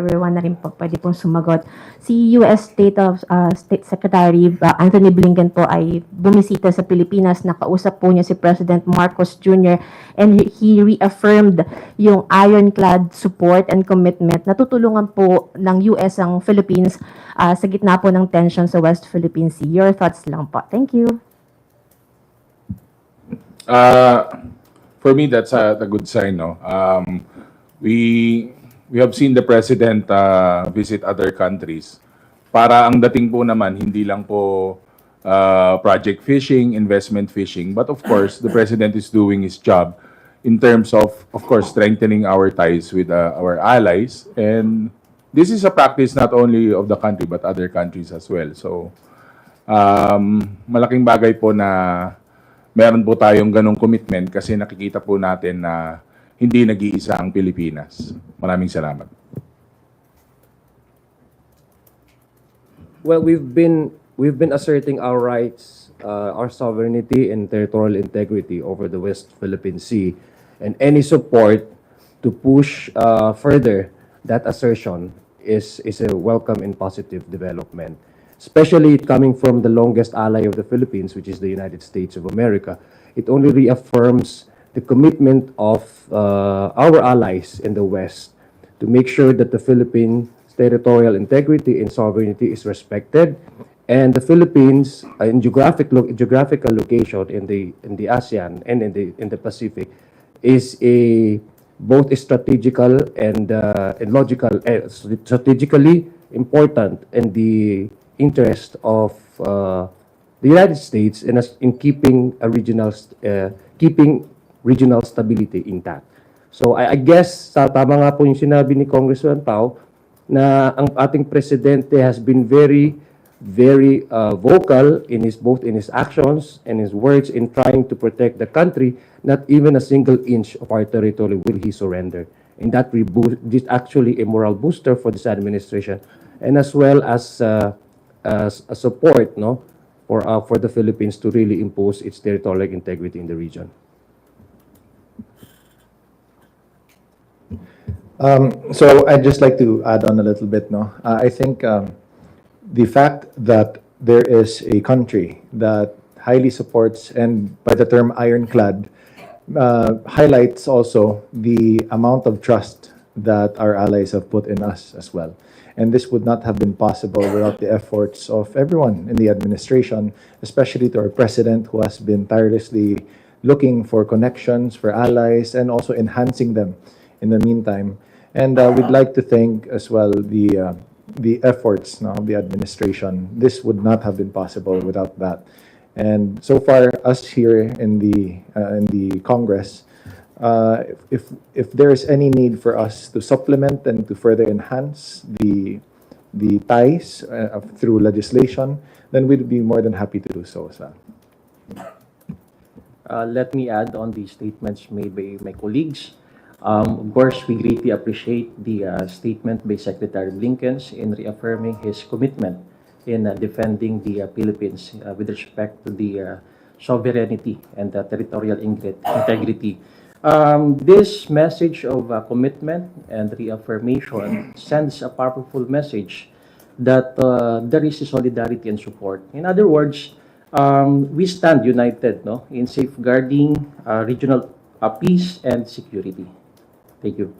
number 1 na rin po pwede pong sumagot. Si US State Secretary Anthony Blinken po ay bumisita sa Pilipinas. Nakausap po niya si President Marcos Jr. and he reaffirmed yung ironclad support and commitment na tutulungan po ng US ang Philippines sa gitna po ng tension sa West Philippine Sea. Your thoughts lang po. Thank you. For me, that's a good sign. No? We have seen the President visit other countries. Para ang dating po naman, hindi lang po project fishing, investment fishing, but of course, the President is doing his job in terms of course, strengthening our ties with our allies. And this is a practice not only of the country, but other countries as well. So, malaking bagay po na meron po tayong ganong commitment kasi nakikita po natin na hindi nag-iisa ang Pilipinas. Maraming salamat. Well, we've been asserting our rights, our sovereignty and territorial integrity over the West Philippine Sea, and any support to push further that assertion is a welcome and positive development, especially coming from the longest ally of the Philippines, which is the United States of America. It only reaffirms the commitment of our allies in the West to make sure that the Philippines' territorial integrity and sovereignty is respected, and the Philippines, in geographical location in the ASEAN and in the Pacific, is both strategical and logical, strategically important in the interest of the United States in keeping regional stability intact. So I guess tama nga po yung sinabi ni Congressman Pao na ang ating presidente has been very vocal both in his actions and his words in trying to protect the country. Not even a single inch of our territory will he surrender, and that is actually a moral booster for this administration, and as well as a support, no, for the Philippines to really impose its territorial integrity in the region. So I'd just like to add on a little bit. No, I think the fact that there is a country that highly supports, and by the term ironclad, highlights also the amount of trust that our allies have put in us as well. And this would not have been possible without the efforts of everyone in the administration, especially to our president, who has been tirelessly looking for connections, for allies, and also enhancing them in the meantime. And we'd like to thank as well the efforts now of the administration. This would not have been possible without that. And so far, us here in the Congress, if there is any need for us to supplement and to further enhance the ties through legislation, then we'd be more than happy to do so as well. Let me add on the statements made by my colleagues. Of course, we greatly appreciate the statement by Secretary Blinken in reaffirming his commitment in defending the Philippines with respect to the sovereignty and the territorial integrity. This message of commitment and reaffirmation sends a powerful message that there is solidarity and support. In other words, we stand united, no, in safeguarding regional peace and security. Thank you.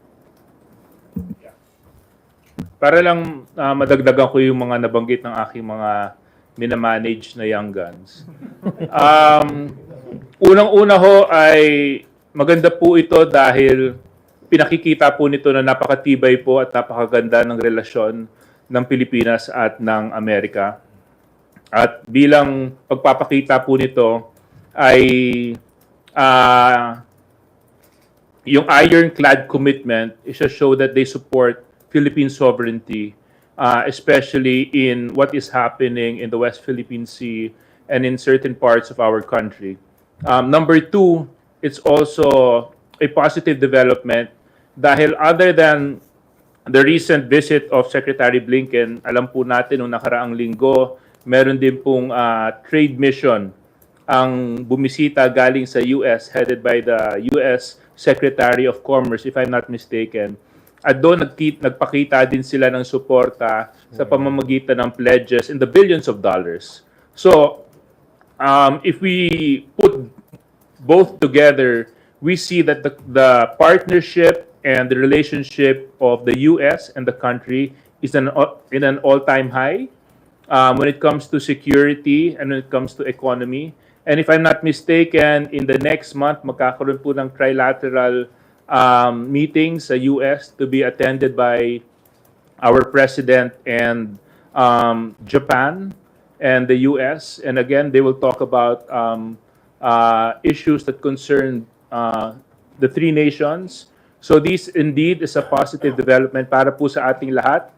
Para lang madagdagan ko yung mga nabanggit ng aking mga minamanage na young guns. Unang-una ho ay maganda po ito dahil pinakikita po nito na napakatibay po at napakaganda ng relasyon ng Pilipinas at ng Amerika. At bilang pagpapakita po nito ay yung ironclad commitment is to show that they support Philippine sovereignty, especially in what is happening in the West Philippine Sea and in certain parts of our country. Number two, it's also a positive development dahil other than the recent visit of Secretary Blinken, alam po natin noong nakaraang linggo, meron din pong trade mission ang bumisita galing sa US headed by the US Secretary of Commerce, if I'm not mistaken. At doon nagpakita din sila ng suporta sa pamamagitan ng pledges in the billions of dollars. So, if we put both together, we see that the partnership and the relationship of the U.S. and the country is in an all-time high when it comes to security and when it comes to economy. And if I'm not mistaken, in the next month, magkakaroon po ng trilateral meetings sa US to be attended by our president and Japan and the US. And again, they will talk about issues that concern the three nations. So this indeed is a positive development para po sa ating lahat.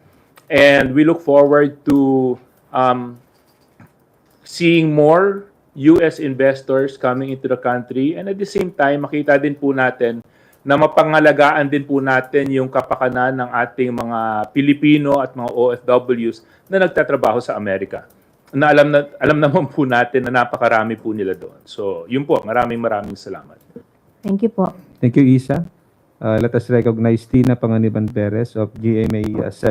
And we look forward to seeing more US investors coming into the country. And at the same time, makita din po natin na mapangalagaan din po natin yung kapakanan ng ating mga Pilipino at mga OFWs na nagtatrabaho sa Amerika. Na alam naman po natin na napakarami po nila doon. So, yun po. Maraming salamat. Thank you po. Thank you, Isa. Let us recognize Tina Panganiban Perez of GMA 7.